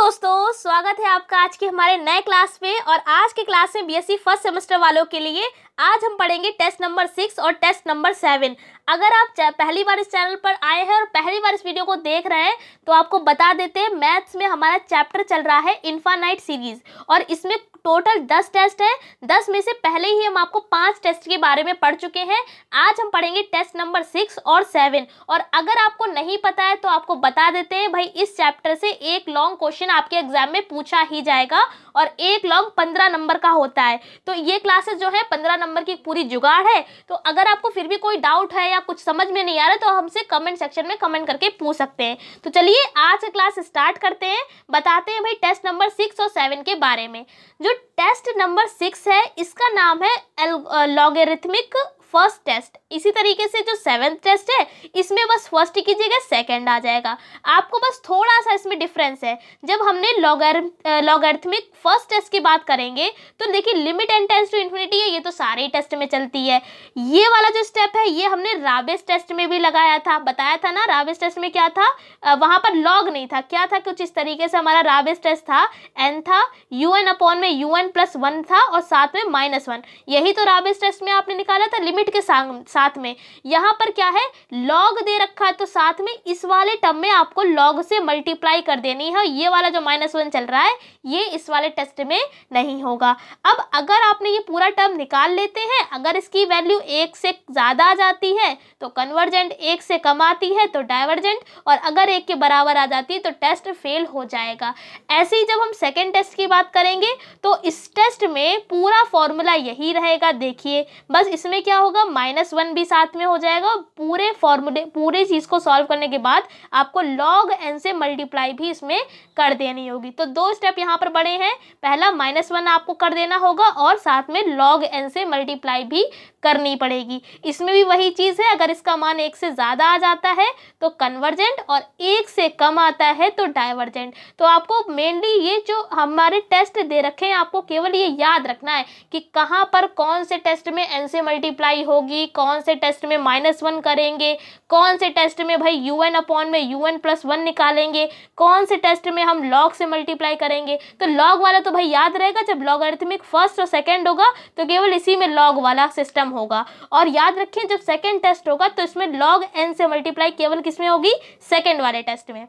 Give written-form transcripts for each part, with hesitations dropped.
दोस्तों, स्वागत है आपका आज के हमारे नए क्लास पे। और आज के क्लास में बीएससी फर्स्ट सेमेस्टर वालों के लिए आज हम पढ़ेंगे टेस्ट नंबर 6 और टेस्ट नंबर 7। अगर आप पहली बार इस चैनल पर आए हैं और पहली बार इस वीडियो को देख रहे हैं तो आपको बता देते हैं, मैथ्स में हमारा चैप्टर चल रहा है इनफाइनाइट सीरीज और इसमें टोटल 10 टेस्ट है। 10 में से पहले ही हम आपको 5 टेस्ट के बारे में पढ़ चुके हैं। आज हम पढ़ेंगे टेस्ट नंबर 6 और 7। और अगर आपको नहीं पता है तो आपको बता देते हैं भाई, इस चैप्टर से एक लॉन्ग क्वेश्चन आपके एग्जाम में पूछा ही जाएगा और एक लॉन्ग 15 नंबर का होता है। तो ये क्लासेस जो है 15 नंबर की पूरी जुगाड़ है। तो अगर आपको फिर भी कोई डाउट है या कुछ समझ में नहीं आ रहा तो हमसे कमेंट सेक्शन में कमेंट करके पूछ सकते हैं। तो चलिए आज का क्लास स्टार्ट करते हैं, बताते हैं भाई टेस्ट नंबर 6 और 7 के बारे में। जो टेस्ट नंबर 6 है इसका नाम है लॉगरिथमिक फर्स्ट टेस्ट। इसी तरीके से जो 7th टेस्ट है इसमें बस फर्स्ट की जगह सेकंड आ जाएगा। आपको बस थोड़ा सा इसमें डिफरेंस है। जब हमने लॉगरिथमिक फर्स्ट टेस्ट की बात करेंगे तो देखिए limit n tends to infinity है, ये तो सारे ही टेस्ट में चलती है। ये वाला जो स्टेप है ये हमने राबेस टेस्ट में भी लगाया था, बताया था ना। राबेस टेस्ट में क्या था, वहां पर लॉग नहीं था, क्या था, कुछ इस तरीके से हमारा राबेस टेस्ट था। एन था, यूएन अपॉन में यूएन प्लस 1 था और साथ में -1। यही तो राबेस टेस्ट में आपने निकाला था लिमिट के साथ में। यहाँ पर क्या है, लॉग दे रखा है तो साथ में इस वाले टर्म में आपको लॉग से मल्टीप्लाई कर देनी है। ये वाला जो -1 चल रहा है ये इस वाले टेस्ट में नहीं होगा। अब अगर आपने ये पूरा टर्म निकाल लेते हैं, अगर इसकी वैल्यू 1 से ज़्यादा आ जाती है तो कन्वर्जेंट, 1 से कम आती है तो डाइवर्जेंट, और अगर 1 के बराबर आ जाती है तो टेस्ट फेल हो जाएगा। ऐसे ही जब हम सेकेंड टेस्ट की बात करेंगे तो इस टेस्ट में पूरा फॉर्मूला यही रहेगा। देखिए बस इसमें क्या होगा, -1 भी साथ में हो जाएगा। पूरे फॉर्मूले पूरी चीज़ को सॉल्व करने के बाद आपको log n से मल्टीप्लाई भी इसमें कर देनी होगी। तो 2 स्टेप यहाँ पर बड़े हैं। पहला -1 आपको कर देना होगा और साथ में log n से मल्टीप्लाई भी करनी पड़ेगी। इसमें भी वही चीज़ है, अगर इसका मान 1 से ज़्यादा आ जाता है तो कन्वर्जेंट और 1 से कम आता है तो डाइवर्जेंट। तो आपको मेनली ये जो हमारे टेस्ट दे रखे हैं आपको केवल ये याद रखना है कि कहाँ पर कौन से टेस्ट में n से मल्टीप्लाई होगी, कौन से टेस्ट में -1 करेंगे, कौन से टेस्ट में भाई यूएन अपॉन में यूएन प्लस 1 निकालेंगे, कौन से टेस्ट में हम लॉग से मल्टीप्लाई करेंगे। तो लॉग वाला तो भाई याद रहेगा, जब लॉगरिथमिक फर्स्ट और सेकंड होगा तो केवल इसी में लॉग वाला सिस्टम होगा। और याद रखें जब सेकंड टेस्ट होगा तो इसमें log n से मल्टीप्लाई केवल किस में होगी, सेकंड वाले टेस्ट में।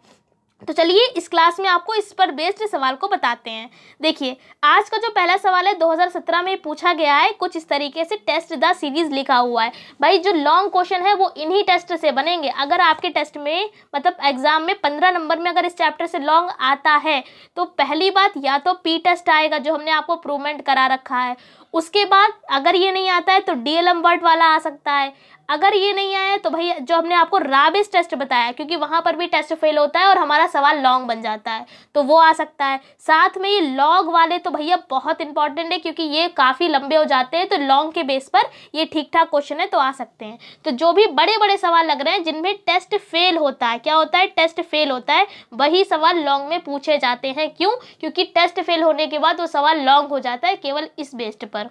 तो चलिए इस क्लास में आपको इस पर बेस्ड सवाल को बताते हैं। देखिए आज का जो पहला सवाल है 2017 में पूछा गया है, कुछ इस तरीके से टेस्ट द सीरीज लिखा हुआ है। भाई जो लॉन्ग क्वेश्चन है वो इन्हीं टेस्ट से बनेंगे। अगर आपके टेस्ट में मतलब एग्जाम में 15 नंबर में अगर इस चैप्टर से लॉन्ग आता है तो पहली बात या तो पी टेस्ट आएगा जो हमने आपको प्रूवमेंट करा रखा है। उसके बाद अगर ये नहीं आता है तो डीएलएम वर्ड वाला आ सकता है। अगर ये नहीं आया तो भाई जो हमने आपको राबेस टेस्ट बताया, क्योंकि वहाँ पर भी टेस्ट फेल होता है और हमारा सवाल लॉन्ग बन जाता है, तो वो आ सकता है। साथ में ये लॉग वाले तो भैया बहुत इंपॉर्टेंट है क्योंकि ये काफ़ी लंबे हो जाते हैं, तो लॉन्ग के बेस पर ये ठीक ठाक क्वेश्चन है तो आ सकते हैं। तो जो भी बड़े बड़े सवाल लग रहे हैं जिनमें टेस्ट फेल होता है, क्या होता है, टेस्ट फेल होता है, वही सवाल लॉन्ग में पूछे जाते हैं। क्यों? क्योंकि टेस्ट फेल होने के बाद वो सवाल लॉन्ग हो जाता है केवल इस बेस्ड पर।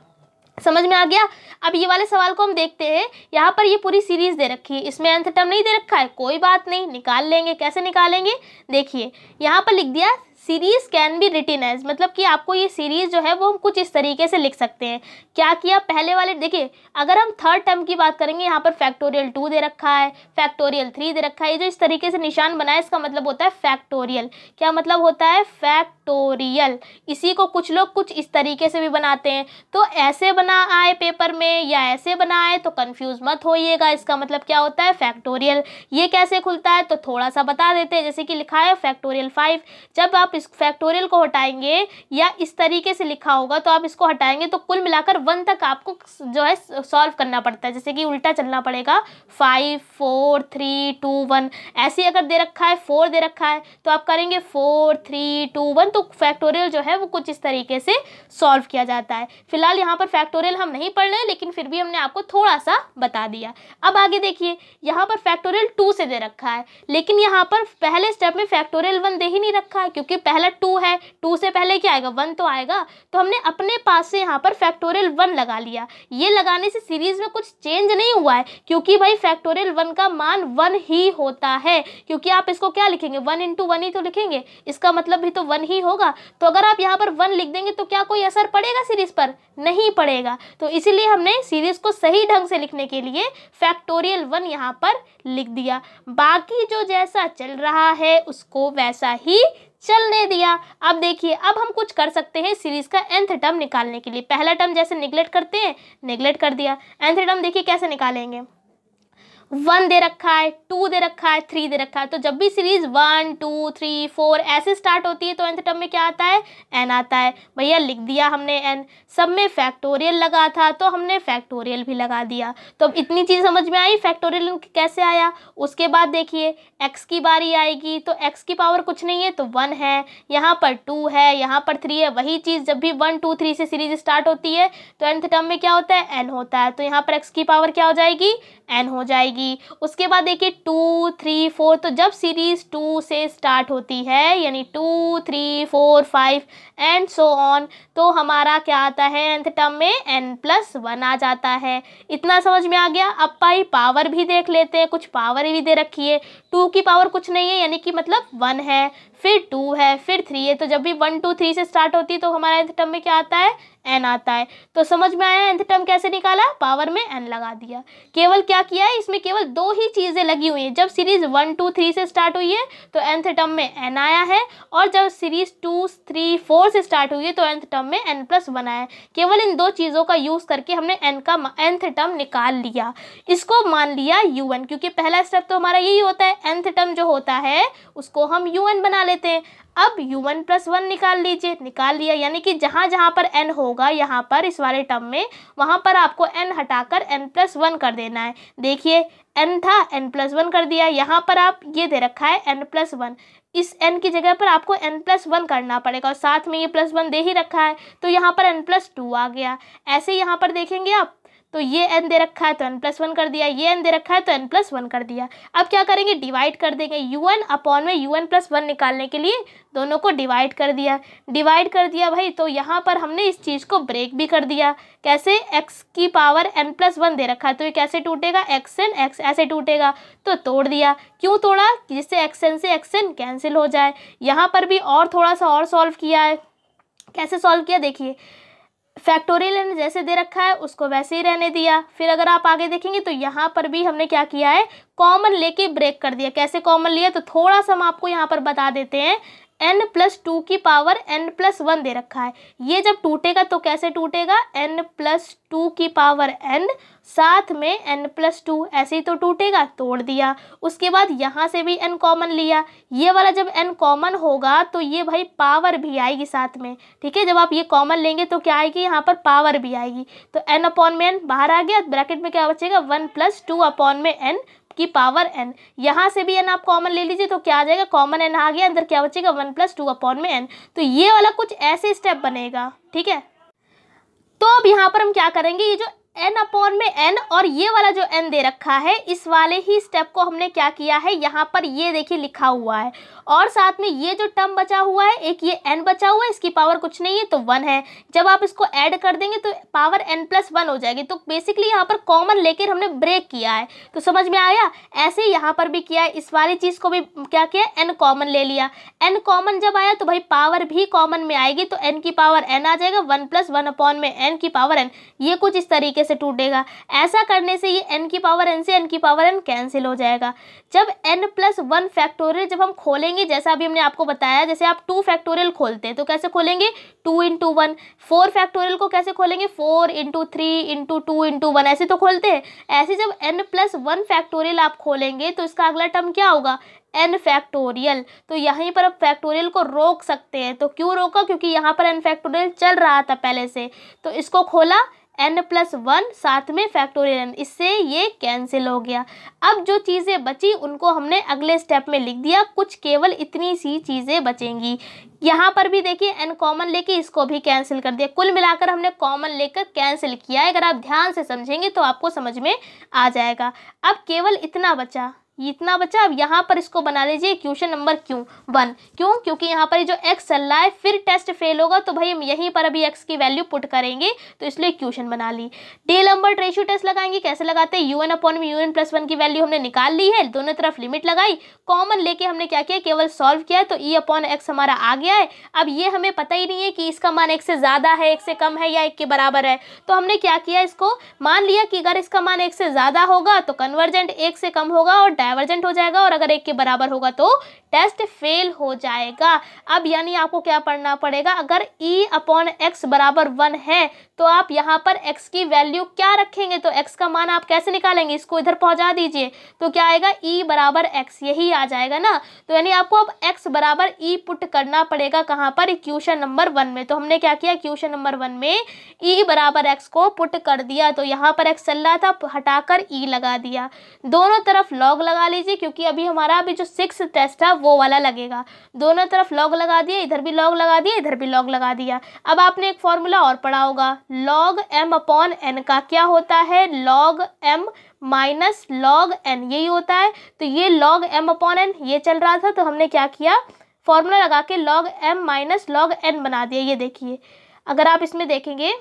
समझ में आ गया? अब ये वाले सवाल को हम देखते हैं। यहाँ पर ये पूरी सीरीज दे रखी है, इसमें nth टर्म नहीं दे रखा है, कोई बात नहीं, निकाल लेंगे। कैसे निकालेंगे, देखिए यहाँ पर लिख दिया series can be written as, मतलब कि आपको ये सीरीज जो है वो हम कुछ इस तरीके से लिख सकते हैं। क्या किया, पहले वाले देखिए अगर हम थर्ड टर्म की बात करेंगे यहाँ पर फैक्टोरियल 2 दे रखा है, फैक्टोरियल 3 दे रखा है। ये जो इस तरीके से निशान बनाए इसका मतलब होता है फैक्टोरियल। क्या मतलब होता है, फैक्टोरियल। इसी को कुछ लोग कुछ इस तरीके से भी बनाते हैं। तो ऐसे बना आए पेपर में या ऐसे बना आए तो कंफ्यूज मत होइएगा, इसका मतलब क्या होता है, फैक्टोरियल। ये कैसे खुलता है तो थोड़ा सा बता देते हैं। जैसे कि लिखा है फैक्टोरियल 5, जब आप इस फैक्टोरियल को हटाएंगे या इस तरीके से लिखा होगा तो आप इसको हटाएंगे तो कुल मिलाकर 1 तक आपको जो है सॉल्व करना पड़ता है। जैसे कि उल्टा चलना पड़ेगा, 5 4 3 2 1। ऐसे अगर दे रखा है 4 दे रखा है तो आप करेंगे 4 3 2 1। तो फैक्टोरियल जो है वो कुछ इस तरीके से सॉल्व किया जाता है। फिलहाल यहाँ पर फैक्टोरियल हम नहीं पढ़ रहे हैं लेकिन फिर भी हमने आपको थोड़ा सा बता दिया। अब आगे देखिए यहाँ पर फैक्टोरियल 2 से दे रखा है, लेकिन यहाँ पर पहले स्टेप में फैक्टोरियल 1 दे ही नहीं रखा है क्योंकि पहला 2 है, 2 से पहले क्या आएगा 1 तो आएगा, तो हमने अपने पास से यहाँ पर फैक्टोरियल 1 लगा लिया। ये लगाने से सीरीज में कुछ चेंज नहीं हुआ है, क्योंकि भाई फैक्टोरियल 1 का मान 1 ही होता है, क्योंकि आप इसको क्या लिखेंगे 1 × 1 ही तो लिखेंगे, इसका मतलब भी तो 1 ही होगा। तो अगर आप यहाँ पर 1 लिख देंगे तो क्या कोई असर पड़ेगा सीरीज पर? नहीं पड़ेगा। तो इसीलिए हमने सीरीज को सही ढंग से लिखने के लिए फैक्टोरियल 1 यहाँ पर लिख दिया। बाकी जो जैसा चल रहा है उसको वैसा ही चलने दिया। अब देखिए, अब हम कुछ कर सकते हैं सीरीज का nth टर्म निकालने के लिए। पहला टर्म जैसे निगलेक्ट करते हैं, निगलेक्ट कर दिया। nth टर्म देखिए कैसे निकालेंगे, 1 दे रखा है, 2 दे रखा है, 3 दे रखा है, तो जब भी सीरीज 1 2 3 4 ऐसे स्टार्ट होती है तो nth टर्म में क्या आता है? n आता है। भैया लिख दिया हमने n, सब में फैक्टोरियल लगा था तो हमने फैक्टोरियल भी लगा दिया। तो अब इतनी चीज़ समझ में आई फैक्टोरियल कैसे आया। उसके बाद देखिए x की बारी आएगी, तो x की पावर कुछ नहीं है तो 1 है, यहाँ पर 2 है, यहाँ पर 3 है। वही चीज़ जब भी 1 2 3 से सीरीज स्टार्ट होती है तो nth टर्म में क्या होता है? n होता है, तो यहाँ पर x की पावर क्या हो जाएगी? n हो जाएगी। उसके बाद देखिए 2 3 4, तो जब सीरीज 2 से स्टार्ट होती है यानी 2 3 4 5 एंड सो ऑन, तो हमारा क्या आता है nth टर्म में? n+1 आ जाता है। इतना समझ में आ गया। अब भाई पावर भी देख लेते हैं, कुछ पावर भी दे रखी है। 2 की पावर कुछ नहीं है यानी कि मतलब 1 है, फिर 2 है, फिर 3 है, तो जब भी 1 2 3 से स्टार्ट होती है तो हमारा nth टर्म में क्या आता है? n आता है। तो समझ में आया nth टर्म कैसे निकाला? पावर में n लगा दिया। केवल क्या किया है, इसमें केवल 2 ही चीज़ें लगी हुई हैं। जब सीरीज 1 2 3 से स्टार्ट हुई है तो nth टर्म में n आया है, और जब सीरीज 2 3 4 से स्टार्ट हुई है तो nth टर्म में n+1 आया है। केवल इन 2 चीज़ों का यूज़ करके हमने n का nth टर्म निकाल लिया। इसको मान लिया un, क्योंकि पहला स्टेप तो हमारा यही होता है, nth टर्म जो होता है उसको हम un बना लेते हैं। अब un+1 निकाल लीजिए, निकाल लिया, यानी कि जहाँ जहाँ पर n होगा यहाँ पर इस वाले टर्म में, वहाँ पर आपको n हटाकर n+1 कर देना है। देखिए n था, n+1 कर दिया। यहाँ पर आप ये दे रखा है n+1, इस n की जगह पर आपको n+1 करना पड़ेगा, और साथ में ये +1 दे ही रखा है तो यहाँ पर n+2 आ गया। ऐसे यहाँ पर देखेंगे आप तो ये n दे रखा है तो n+1 कर दिया, ये n दे रखा है तो n+1 कर दिया। अब क्या करेंगे, डिवाइड कर देंगे। un में un+1 निकालने के लिए दोनों को डिवाइड कर दिया। डिवाइड कर दिया भाई, तो यहाँ पर हमने इस चीज़ को ब्रेक भी कर दिया। कैसे? x की पावर n+1 दे रखा है तो ये कैसे टूटेगा? xn x ऐसे टूटेगा, तो तोड़ दिया। क्यों तोड़ा? जिससे xn से xn कैंसिल हो जाए। यहाँ पर भी और थोड़ा सा और सॉल्व किया है। कैसे सॉल्व किया देखिए, फैक्टोरियल जैसे दे रखा है उसको वैसे ही रहने दिया। फिर अगर आप आगे देखेंगे तो यहाँ पर भी हमने क्या किया है, कॉमन लेके ब्रेक कर दिया। कैसे कॉमन लिया, तो थोड़ा सा हम आपको यहाँ पर बता देते हैं। n+2 की पावर n+1 दे रखा है, ये जब टूटेगा तो कैसे टूटेगा? n+2 की पावर n साथ में n+2 ऐसे ही तो टूटेगा, तोड़ दिया। उसके बाद यहाँ से भी n कॉमन लिया, ये वाला जब n कॉमन होगा तो ये भाई पावर भी आएगी साथ में, ठीक है। जब आप ये कॉमन लेंगे तो क्या आएगी, यहाँ पर पावर भी आएगी। तो n/n बाहर आ गया, ब्रैकेट में क्या बचेगा 1+2/n की पावर n। यहाँ से भी n आप कॉमन ले लीजिए तो क्या आ जाएगा, कॉमन n आ गया, अंदर क्या बचेगा 1+2/n। तो ये वाला कुछ ऐसे स्टेप बनेगा, ठीक है। तो अब यहाँ पर हम क्या करेंगे, ये जो n/n और ये वाला जो n दे रखा है इस वाले ही स्टेप को हमने क्या किया है, यहाँ पर ये देखिए लिखा हुआ है, और साथ में ये जो टर्म बचा हुआ है, एक ये n बचा हुआ है, इसकी पावर कुछ नहीं है तो 1 है। जब आप इसको ऐड कर देंगे तो पावर n+1 हो जाएगी। तो बेसिकली यहाँ पर कॉमन लेकर हमने ब्रेक किया है, तो समझ में आया। ऐसे ही यहाँ पर भी किया है, इस वाली चीज़ को भी क्या किया, n कॉमन ले लिया। n कॉमन जब आया तो भाई पावर भी कॉमन में आएगी, तो n की पावर n आ जाएगा, 1+1/n की पावर n। ये कुछ इस तरीके से टूटेगा। ऐसा करने से ये n की पावर n से n की पावर n कैंसिल हो जाएगा। जब n+1 फैक्टोरियल जब हम खोलेंगे, जैसा अभी हमने आपको बताया, जैसे आप 2 फैक्टोरियल खोलते हैं तो कैसे खोलेंगे, 2 × 1। 4 फैक्टोरियल को कैसे खोलेंगे, 4 × 3 × 2 × 1, ऐसे तो खोलते हैं। ऐसे जब n+1 फैक्टोरियल आप खोलेंगे तो इसका अगला टर्म क्या होगा, n फैक्टोरियल। तो यहीं पर अब फैक्टोरियल को रोक सकते हैं। तो क्यों रोका, क्योंकि यहाँ पर n फैक्टोरियल चल रहा था पहले से, तो इसको खोला n+1 साथ में फैक्टोरियल n, इससे ये कैंसिल हो गया। अब जो चीज़ें बची उनको हमने अगले स्टेप में लिख दिया, कुछ केवल इतनी सी चीज़ें बचेंगी। यहाँ पर भी देखिए n कॉमन लेके इसको भी कैंसिल कर दिया। कुल मिलाकर हमने कॉमन लेकर कैंसिल किया है। अगर आप ध्यान से समझेंगे तो आपको समझ में आ जाएगा। अब केवल इतना बचा, इतना बचा। अब यहाँ पर इसको बना लीजिए इक्वेशन नंबर Q1। क्यों? क्योंकि यहाँ पर जो x चल रहा है फिर टेस्ट फेल होगा तो भाई हम यहीं पर अभी x की वैल्यू पुट करेंगे, तो इसलिए इक्वेशन बना ली। डी लंबर्ट रेशियो टेस्ट लगाएंगे। कैसे लगाते हैं? un अपॉन में un+1 की वैल्यू हमने निकाल ली है, दोनों तरफ लिमिट लगाई, कॉमन लेके हमने क्या किया, केवल सॉल्व किया, तो e अपॉन x हमारा आ गया है। अब ये हमें पता ही नहीं है कि इसका मान 1 से ज़्यादा है, 1 से कम है या 1 के बराबर है, तो हमने क्या किया, इसको मान लिया कि अगर इसका मान 1 से ज़्यादा होगा तो कन्वर्जेंट 1 से कम होगा और डाइवर्जेंट हो जाएगा, और अगर 1 के बराबर होगा तो टेस्ट फेल हो जाएगा। अब यानी आपको क्या पढ़ना पड़ेगा, अगर e अपॉन x बराबर 1 है तो आप यहाँ पर x की वैल्यू क्या रखेंगे, तो x का मान आप कैसे निकालेंगे, इसको इधर पहुँचा दीजिए, तो क्या आएगा, e बराबर x, यही आ जाएगा ना। तो यानी आपको अब x बराबर e पुट करना पड़ेगा कहाँ पर, इक्वेशन नंबर 1 में। तो हमने क्या किया, इक्वेशन नंबर 1 में e बराबर x को पुट कर दिया, तो यहाँ पर x चल रहा था, हटाकर e लगा दिया, दोनों तरफ लॉग लगा लीजिए, क्योंकि अभी हमारा अभी जो 6 टेस्ट था वो वाला लगेगा। दोनों तरफ लॉग लगा दिया, इधर भी लॉग लगा दिया, इधर भी लॉग लगा दिया। अब आपने एक फॉर्मूला और पढ़ा होगा, लॉग m अपॉन n का क्या होता है, log m minus log n, यही होता है। तो ये लॉग m अपॉन n ये चल रहा था, तो हमने क्या किया, फॉर्मूला लगा के log m minus log n बना दिया। ये देखिए, अगर आप इसमें देखेंगे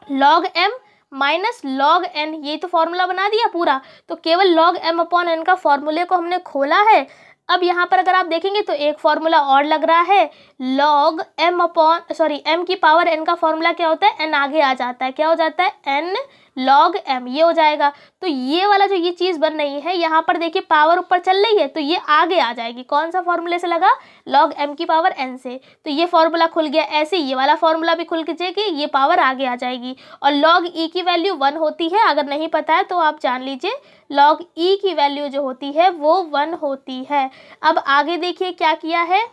log m minus log n, ये तो फॉर्मूला बना दिया पूरा, तो केवल लॉग m अपॉन n का फॉर्मूले को हमने खोला है। अब यहाँ पर अगर आप देखेंगे तो एक फॉर्मूला और लग रहा है, लॉग m की पावर n का फॉर्मूला क्या होता है, n आगे आ जाता है, क्या हो जाता है, n लॉग m, ये हो जाएगा। तो ये वाला जो ये चीज़ बन रही है, यहाँ पर देखिए पावर ऊपर चल रही है, तो ये आगे आ जाएगी, कौन सा फॉर्मूले से लगा, लॉग m की पावर n से, तो ये फॉर्मूला खुल गया। ऐसे ये वाला फॉर्मूला भी खुल जाएगी, ये पावर आगे आ जाएगी। और लॉग e की वैल्यू 1 होती है, अगर नहीं पता है तो आप जान लीजिए, लॉग e की वैल्यू जो होती है वो 1 होती है। अब आगे देखिए क्या किया है,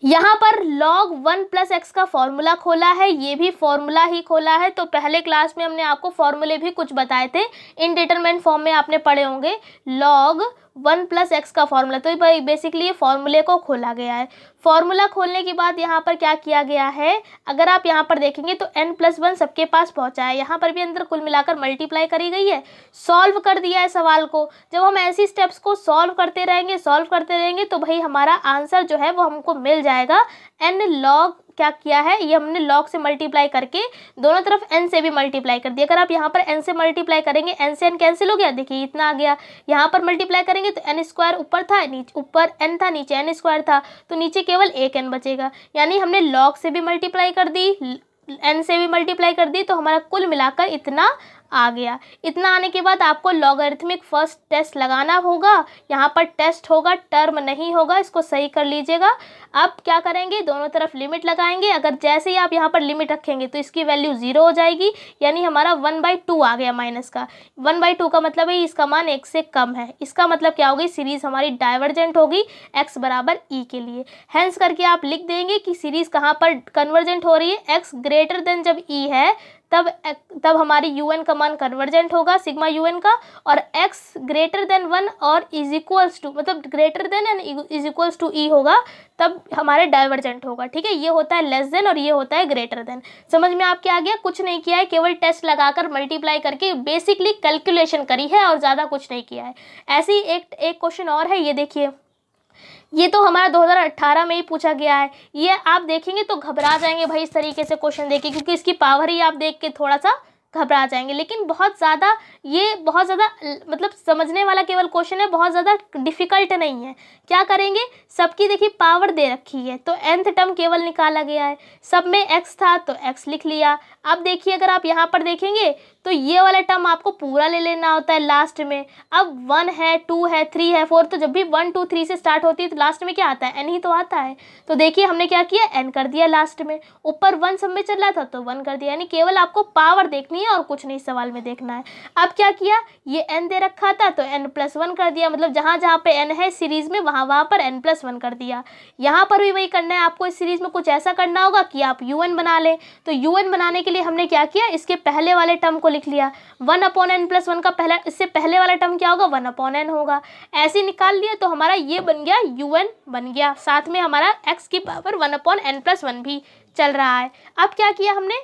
यहाँ पर log 1 प्लस एक्स का फॉर्मूला खोला है, ये भी फॉर्मूला ही खोला है। तो पहले क्लास में हमने आपको फॉर्मूले भी कुछ बताए थे, इनडिटरमिनेंट फॉर्म में आपने पढ़े होंगे, log 1 प्लस एक्स का फॉर्मूला। तो भाई बेसिकली ये फॉर्मूले को खोला गया है। फॉर्मूला खोलने के बाद यहाँ पर क्या किया गया है, अगर आप यहाँ पर देखेंगे तो n+1 सबके पास पहुँचा है, यहाँ पर भी अंदर कुल मिलाकर मल्टीप्लाई करी गई है, सॉल्व कर दिया है सवाल को। जब हम ऐसी स्टेप्स को सॉल्व करते रहेंगे तो भाई हमारा आंसर जो है वो हमको मिल जाएगा। n log क्या किया है, ये हमने log से मल्टीप्लाई करके दोनों तरफ n से भी मल्टीप्लाई कर दिया। अगर आप यहाँ पर n से मल्टीप्लाई करेंगे, n से n कैंसिल हो गया, देखिए इतना आ गया। यहाँ पर मल्टीप्लाई करेंगे तो n स्क्वायर ऊपर था, ऊपर n था, नीचे n स्क्वायर था, तो नीचे केवल एक n बचेगा। यानी हमने log से भी मल्टीप्लाई कर दी, n से भी मल्टीप्लाई कर दी, तो हमारा कुल मिलाकर इतना आ गया। इतना आने के बाद आपको लॉगरिथमिक फर्स्ट टेस्ट लगाना होगा, यहाँ पर टेस्ट होगा, टर्म नहीं होगा, इसको सही कर लीजिएगा। अब क्या करेंगे, दोनों तरफ लिमिट लगाएंगे। अगर जैसे ही आप यहाँ पर लिमिट रखेंगे तो इसकी वैल्यू 0 हो जाएगी, यानी हमारा 1/2 आ गया माइनस का। 1/2 का मतलब है इसका मान 1 से कम है, इसका मतलब क्या होगी, सीरीज हमारी डाइवर्जेंट होगी x बराबर e के लिए। हेंस करके आप लिख देंगे कि सीरीज कहाँ पर कन्वर्जेंट हो रही है, x ग्रेटर देन जब e है तब हमारी un का मान कन्वर्जेंट होगा सिग्मा un का, और x ग्रेटर देन 1 और इज इक्वल्स टू, मतलब greater than and is equals to e होगा, तब हमारे डाइवर्जेंट होगा। ठीक है, ये होता है लेस देन और ये होता है ग्रेटर देन। समझ में आपके आ गया, कुछ नहीं किया है, केवल टेस्ट लगाकर मल्टीप्लाई करके बेसिकली कैलकुलेशन करी है और ज़्यादा कुछ नहीं किया है। ऐसे ही एक क्वेश्चन और है, ये देखिए, ये तो हमारा 2018 में ही पूछा गया है। ये आप देखेंगे तो घबरा जाएंगे भाई इस तरीके से क्वेश्चन देख के, क्योंकि इसकी पावर ही आप देख के थोड़ा सा घबरा जाएंगे, लेकिन बहुत ज़्यादा मतलब समझने वाला केवल क्वेश्चन है, बहुत ज़्यादा डिफ़िकल्ट नहीं है। क्या करेंगे, सबकी देखिए पावर दे रखी है, तो nth टर्म केवल निकाला गया है, सब में x था तो x लिख लिया। अब देखिए अगर आप यहाँ पर देखेंगे तो ये वाला टर्म आपको पूरा ले लेना होता है लास्ट में। अब 1 है, 2 है, 3 है, 4, तो जब भी 1 2 3 से स्टार्ट होती है तो लास्ट में क्या आता है, n ही तो आता है। तो देखिए हमने क्या किया, n कर दिया लास्ट में, ऊपर 1 सब में चल रहा था तो 1 कर दिया, यानी केवल आपको पावर देखनी है और कुछ नहीं सवाल में देखना है। अब क्या किया, ये n दे रखा था तो n+1 कर दिया, मतलब जहाँ जहाँ पे n है सीरीज में वहाँ पर n+1 कर दिया। यहाँ पर भी वही करना है आपको, इस सीरीज में कुछ ऐसा करना होगा कि आप un बना लें। तो un बनाने के लिए हमने क्या किया, इसके पहले वाले टर्म को लिख लिया, 1/n+1 का पहला, इससे पहले वाला टर्म क्या होगा, 1/n होगा। ऐसे निकाल लिया तो हमारा ये बन गया, un बन गया, साथ में हमारा x की पावर 1/n+1 भी चल रहा है। अब क्या किया हमने,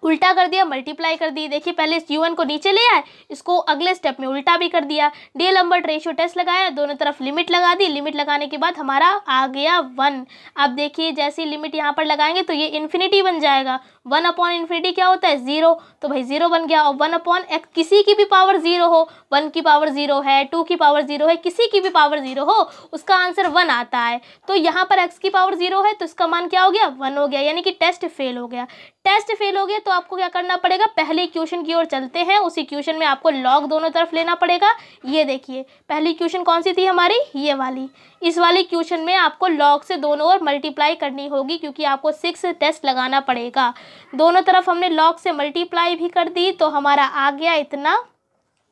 उल्टा कर दिया, मल्टीप्लाई कर दी। देखिए पहले इस u1 को नीचे ले आए, इसको अगले स्टेप में उल्टा भी कर दिया। डीएलएम्बर्ट रेशियो टेस्ट लगाया, दोनों तरफ लिमिट लगा दी। लिमिट लगाने के बाद हमारा आ गया 1। अब देखिए जैसे लिमिट यहाँ पर लगाएंगे तो ये इन्फिनिटी बन जाएगा। 1 अपॉन इन्फिनिटी क्या होता है 0, तो भाई 0 बन गया। और 1 अपॉन x किसी की भी पावर 0 हो, 1 की पावर 0 है, 2 की पावर 0 है, किसी की भी पावर 0 हो, उसका आंसर 1 आता है। तो यहाँ पर x की पावर 0 है तो इसका मान क्या हो गया 1 हो गया, यानी कि टेस्ट फेल हो गया। टेस्ट फेल हो गया तो आपको क्या करना पड़ेगा, पहले इक्वेशन की ओर चलते हैं। उस इक्वेशन में आपको लॉग दोनों तरफ लेना पड़ेगा। ये देखिए पहली इक्वेशन कौन सी थी हमारी, ये वाली। इस वाली इक्वेशन में आपको लॉग से दोनों ओर मल्टीप्लाई करनी होगी, क्योंकि आपको 6 टेस्ट लगाना पड़ेगा। दोनों तरफ हमने लॉग से मल्टीप्लाई भी कर दी तो हमारा आ गया इतना,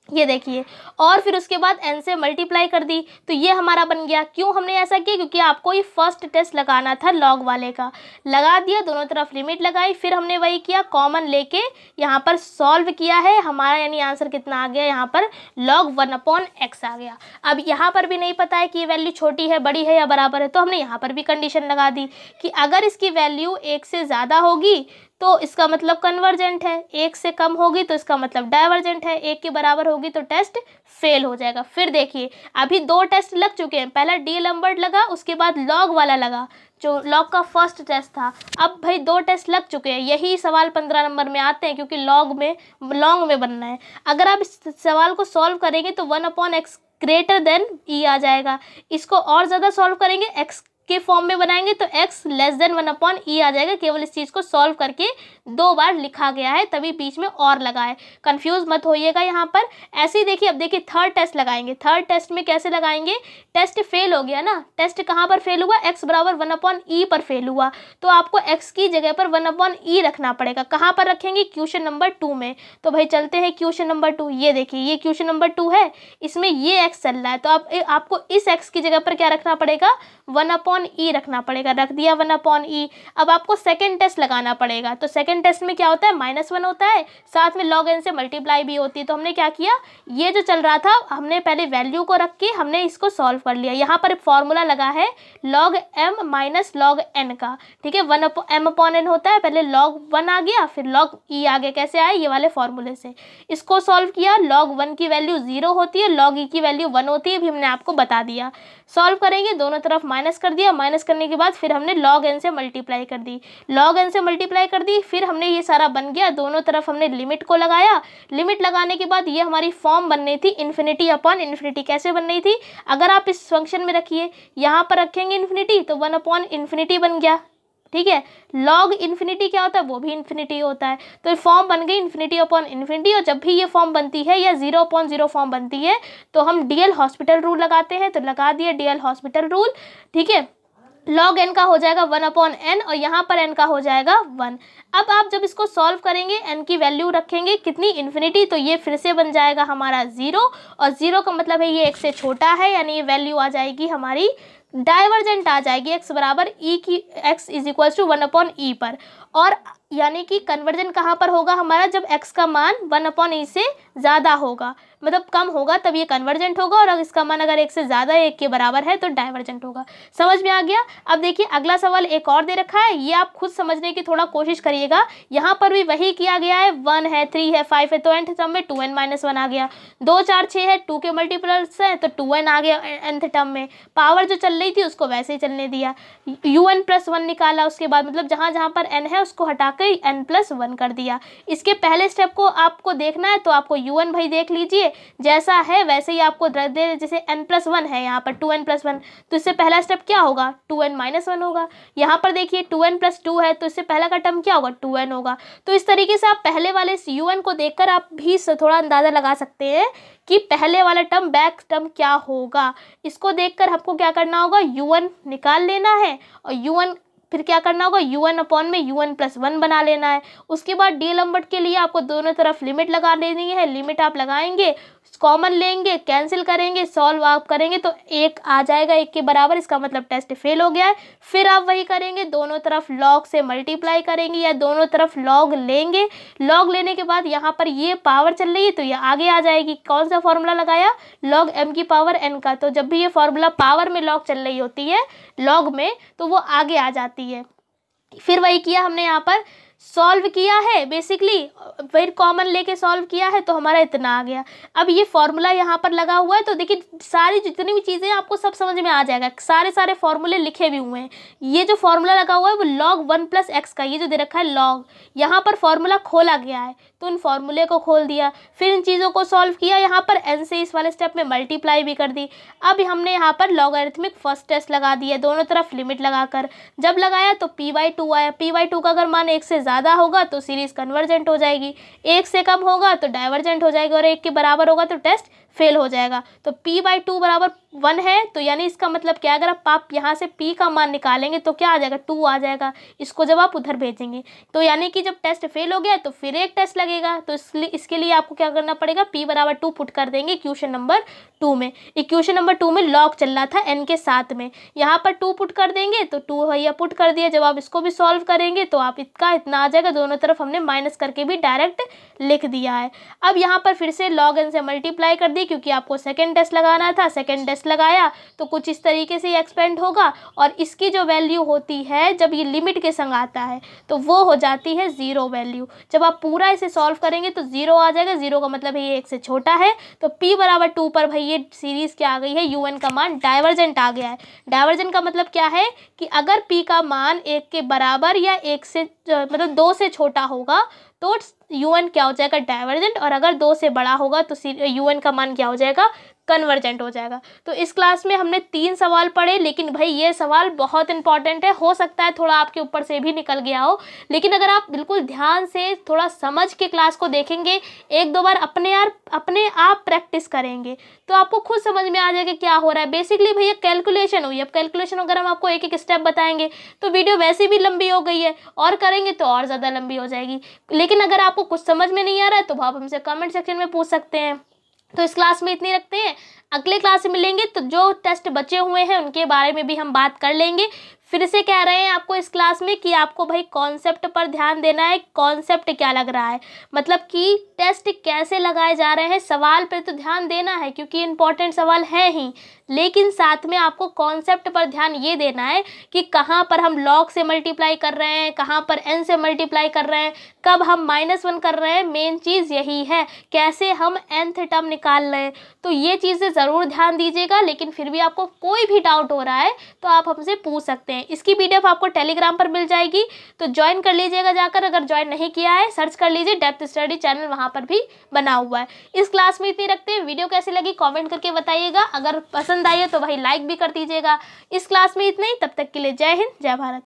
ये देखिए। और फिर उसके बाद n से मल्टीप्लाई कर दी तो ये हमारा बन गया। क्यों हमने ऐसा किया, क्योंकि आपको ये फर्स्ट टेस्ट लगाना था लॉग वाले का। लगा दिया, दोनों तरफ लिमिट लगाई, फिर हमने वही किया, कॉमन लेके यहाँ पर सॉल्व किया है। हमारा यानी आंसर कितना आ गया, यहाँ पर log 1 अपॉन x आ गया। अब यहाँ पर भी नहीं पता है कि ये वैल्यू छोटी है, बड़ी है या बराबर है, तो हमने यहाँ पर भी कंडीशन लगा दी कि अगर इसकी वैल्यू 1 से ज़्यादा होगी तो इसका मतलब कन्वर्जेंट है, 1 से कम होगी तो इसका मतलब डाइवर्जेंट है, 1 के बराबर होगी तो टेस्ट फेल हो जाएगा। फिर देखिए अभी 2 टेस्ट लग चुके हैं, पहला डीएलएम्बर्ट लगा, उसके बाद लॉग वाला लगा जो लॉग का फर्स्ट टेस्ट था। अब भाई 2 टेस्ट लग चुके हैं, यही सवाल 15 नंबर में आते हैं, क्योंकि लॉन्ग में बनना है। अगर आप इस सवाल को सॉल्व करेंगे तो 1 अपॉन एक्स ग्रेटर देन ई आ जाएगा। इसको और ज़्यादा सॉल्व करेंगे, एक्स के फॉर्म में बनाएंगे तो x लेस देन 1 अपॉन ई आ जाएगा। केवल इस चीज़ को सॉल्व करके 2 बार लिखा गया है, तभी बीच में और लगा है, कंफ्यूज मत होइएगा यहाँ पर। ऐसे ही देखिए, अब देखिए थर्ड टेस्ट लगाएंगे। थर्ड टेस्ट में कैसे लगाएंगे, टेस्ट फेल हो गया ना, टेस्ट कहाँ पर फेल हुआ, x बराबर 1 अपॉन ई पर फेल हुआ, तो आपको x की जगह पर 1 अपॉन ई रखना पड़ेगा। कहाँ पर रखेंगे, क्वेश्चन नंबर 2 में। तो भाई चलते हैं क्वेश्चन नंबर 2। ये देखिए ये क्वेश्चन नंबर 2 है, इसमें ये x चल रहा है, तो आपको इस x की जगह पर क्या रखना पड़ेगा, 1 अपॉन ई रखना पड़ेगा। रख दिया 1 अपॉन ई। अब आपको सेकंड टेस्ट लगाना पड़ेगा, तो सेकंड टेस्ट में क्या होता है, -1 होता है, साथ में log n से मल्टीप्लाई भी होती है। तो हमने क्या किया, ये जो चल रहा था हमने पहले वैल्यू को रख के हमने इसको सॉल्व कर लिया। यहाँ पर फॉर्मूला लगा है log m minus log n का, ठीक है। m अपॉन n होता है, पहले log 1 आ गया, फिर log e आ गया। कैसे आया, ये वाले फॉर्मूले से। इसको सॉल्व किया, log 1 की वैल्यू 0 होती है, log e की वैल्यू 1 होती है, भी हमने आपको बता दिया। सॉल्व करेंगे, दोनों तरफ माइनस कर दिया, माइनस करने के बाद फिर हमने log n से मल्टीप्लाई कर दी, log n से मल्टीप्लाई कर दी। फिर हमने ये सारा बन गया, दोनों तरफ हमने लिमिट को लगाया। लिमिट लगाने के बाद ये हमारी फॉर्म बननी थी इन्फिनिटी अपॉन इन्फिनिटी। कैसे बन रही थी, अगर आप इस फंक्शन में रखिए, यहाँ पर रखेंगे इन्फिनिटी तो 1 अपॉन इन्फिनिटी बन गया, ठीक है। log इन्फिनिटी क्या होता है, वो भी इन्फिनिटी होता है। तो फॉर्म बन गई इन्फिनिटी अपॉन इन्फिनिटी। और जब भी ये फॉर्म बनती है या 0 अपॉन 0 फॉर्म बनती है तो हम डीएल हॉस्पिटल रूल लगाते हैं। तो लगा दिया डीएल हॉस्पिटल रूल, ठीक है। log n का हो जाएगा 1 अपॉन n और यहाँ पर n का हो जाएगा 1। अब आप जब इसको सॉल्व करेंगे, n की वैल्यू रखेंगे कितनी, इन्फिनिटी, तो ये फिर से बन जाएगा हमारा 0। और 0 का मतलब है ये 1 से छोटा है, यानी ये वैल्यू आ जाएगी हमारी डाइवर्जेंट आ जाएगी, x बराबर ई की x is equal to 1 upon e पर। और यानी कि कन्वर्जन कहाँ पर होगा हमारा, जब x का मान 1 अपॉन ई से ज़्यादा होगा, मतलब कम होगा, तब ये कन्वर्जेंट होगा। और इसका मान अगर 1 से ज़्यादा 1 के बराबर है तो डाइवर्जेंट होगा। समझ में आ गया। अब देखिए अगला सवाल एक और दे रखा है, ये आप खुद समझने की थोड़ा कोशिश करिएगा। यहाँ पर भी वही किया गया है, 1 है, 3 है, 5 है, तो nth टर्म में 2n माइनस 1 आ गया। 2 4 6 है, 2 के मल्टीपल्स है तो 2n आ गया nth टर्म में। पावर जो चल रही थी उसको वैसे ही चलने दिया, un प्लस 1 निकाला, उसके बाद मतलब जहाँ जहाँ पर n है उसको हटाकर n प्लस 1 कर दिया। इसके पहले स्टेप को आपको देखना है तो आपको un भाई देख लीजिए, जैसा है वैसे ही आपको रख दे। जैसे n प्लस 1 है यहाँ पर 2n प्लस 1, तो इससे पहला स्टेप क्या होगा, 2n माइनस 1 होगा। यहाँ पर देखिए 2n प्लस 2 है तो इससे पहला का टर्म क्या होगा, 2n होगा। तो इस तरीके से आप पहले वाले un को देखकर आप भी थोड़ा अंदाज़ा लगा सकते हैं कि पहले वाला टर्म बैक टर्म क्या होगा। इसको देखकर आपको क्या करना होगा, un निकाल लेना है और un फिर क्या करना होगा, un अपॉन में un प्लस 1 बना लेना है। उसके बाद डीएलएम्बर्ट के लिए आपको दोनों तरफ लिमिट लगा लेनी है। लिमिट आप लगाएंगे, कॉमन लेंगे, कैंसिल करेंगे, सॉल्व आप करेंगे तो 1 आ जाएगा 1 के बराबर, इसका मतलब टेस्ट फेल हो गया है। फिर आप वही करेंगे, दोनों तरफ log से मल्टीप्लाई करेंगे या दोनों तरफ log लेंगे। log लेने के बाद यहाँ पर ये पावर चल रही है तो ये आगे आ जाएगी। कौन सा फॉर्मूला लगाया, log m की पावर n का। तो जब भी ये फॉर्मूला पावर में log चल रही होती है log में, तो वो आगे आ जाती है। फिर वही किया हमने यहाँ पर, सॉल्व किया है बेसिकली, फिर कॉमन लेके सॉल्व किया है तो हमारा इतना आ गया। अब ये फॉर्मूला यहाँ पर लगा हुआ है तो देखिए सारी जितनी भी चीज़ें आपको सब समझ में आ जाएगा, सारे फॉर्मूले लिखे भी हुए हैं। ये जो फॉर्मूला लगा हुआ है वो log 1 + x का, ये जो दे रखा है log, यहाँ पर फॉर्मूला खोला गया है तो उन फॉर्मूले को खोल दिया, फिर इन चीज़ों को सॉल्व किया, यहाँ पर n से इस वाले स्टेप में मल्टीप्लाई भी कर दी। अब हमने यहाँ पर लॉगरिथमिक फर्स्ट टेस्ट लगा दिया, दोनों तरफ लिमिट लगाकर। जब लगाया तो p/2 आया, p/2 का अगर मान 1 से ज़्यादा होगा तो सीरीज कन्वर्जेंट हो जाएगी, 1 से कम होगा तो डाइवर्जेंट हो जाएगी और 1 के बराबर होगा तो टेस्ट फेल हो जाएगा। तो p/2 बराबर 1 है तो यानी इसका मतलब क्या, अगर आप यहाँ से p का मान निकालेंगे तो क्या आ जाएगा, 2 आ जाएगा। इसको जब आप उधर भेजेंगे तो यानी कि जब टेस्ट फेल हो गया तो फिर एक टेस्ट लगेगा, तो इसके लिए आपको क्या करना पड़ेगा, p बराबर 2 पुट कर देंगे इक्वेशन नंबर 2 में। इक्वेशन नंबर 2 में लॉग चल रहा था n के साथ में, यहाँ पर 2 पुट कर देंगे तो 2 भैया पुट कर दिया। जब आप इसको भी सॉल्व करेंगे तो आप इसका इतना आ जाएगा, दोनों तरफ हमने माइनस करके भी डायरेक्ट लिख दिया है। अब यहाँ पर फिर से log n से मल्टीप्लाई कर दी क्योंकि आपको सेकेंड टेस्ट लगाना था, सेकेंड टेस्ट लगाया तो कुछ इस तरीके से एक्सपेंड होगा और इसकी जो वैल्यू होती है जब ये लिमिट के संग आता है तो वो हो जाती है 0 वैल्यू। जब आप पूरा इसे सॉल्व करेंगे तो 0 आ जाएगा, 0 का मतलब है ये 1 से छोटा है, तो p बराबर 2 पर भाई ये सीरीज क्या आ गई है, un का मान डाइवर्जेंट आ गया है। डाइवर्जेंट का मतलब क्या है कि अगर p का मान 1 के बराबर या 1 से मतलब 2 से छोटा होगा तो un क्या हो जाएगा, डाइवर्जेंट, और अगर 2 से बड़ा होगा तो un का मान क्या हो जाएगा, कन्वर्जेंट हो जाएगा। तो इस क्लास में हमने 3 सवाल पढ़े, लेकिन भाई ये सवाल बहुत इंपॉर्टेंट है, हो सकता है थोड़ा आपके ऊपर से भी निकल गया हो, लेकिन अगर आप बिल्कुल ध्यान से थोड़ा समझ के क्लास को देखेंगे, 1-2 बार अपने आप प्रैक्टिस करेंगे तो आपको खुद समझ में आ जाएगा क्या हो रहा है। बेसिकली भैया कैलकुलेशन हुई, अब कैलकुलेशन अगर हम आपको एक स्टेप बताएंगे तो वीडियो वैसे भी लंबी हो गई है और करेंगे तो और ज़्यादा लंबी हो जाएगी। लेकिन अगर आपको कुछ समझ में नहीं आ रहा है तो आप हमसे कमेंट सेक्शन में पूछ सकते हैं। तो इस क्लास में इतनी रखते हैं, अगले क्लास में मिलेंगे तो जो टेस्ट बचे हुए हैं उनके बारे में भी हम बात कर लेंगे। फिर से कह रहे हैं आपको इस क्लास में कि आपको भाई कॉन्सेप्ट पर ध्यान देना है। कॉन्सेप्ट क्या लग रहा है, मतलब कि टेस्ट कैसे लगाए जा रहे हैं, सवाल पर तो ध्यान देना है क्योंकि इंपॉर्टेंट सवाल है ही, लेकिन साथ में आपको कॉन्सेप्ट पर ध्यान ये देना है कि कहाँ पर हम लॉग से मल्टीप्लाई कर रहे हैं, कहाँ पर n से मल्टीप्लाई कर रहे हैं, कब हम -1 कर रहे हैं, मेन चीज़ यही है, कैसे हम nth टर्म निकाल रहे हैं। तो ये चीज़ें ज़रूर ध्यान दीजिएगा। लेकिन फिर भी आपको कोई भी डाउट हो रहा है तो आप हमसे पूछ सकते हैं। इसकी PDF आपको टेलीग्राम पर मिल जाएगी तो ज्वाइन कर लीजिएगा जाकर, अगर ज्वाइन नहीं किया है सर्च कर लीजिए डेप्थ स्टडी चैनल, वहाँ पर भी बना हुआ है। इस क्लास में इतनी रखते हैं, वीडियो कैसी लगी कमेंट करके बताइएगा, अगर पसंद आई है तो भाई लाइक भी कर दीजिएगा। इस क्लास में इतना ही, तब तक के लिए जय हिंद जय भारत।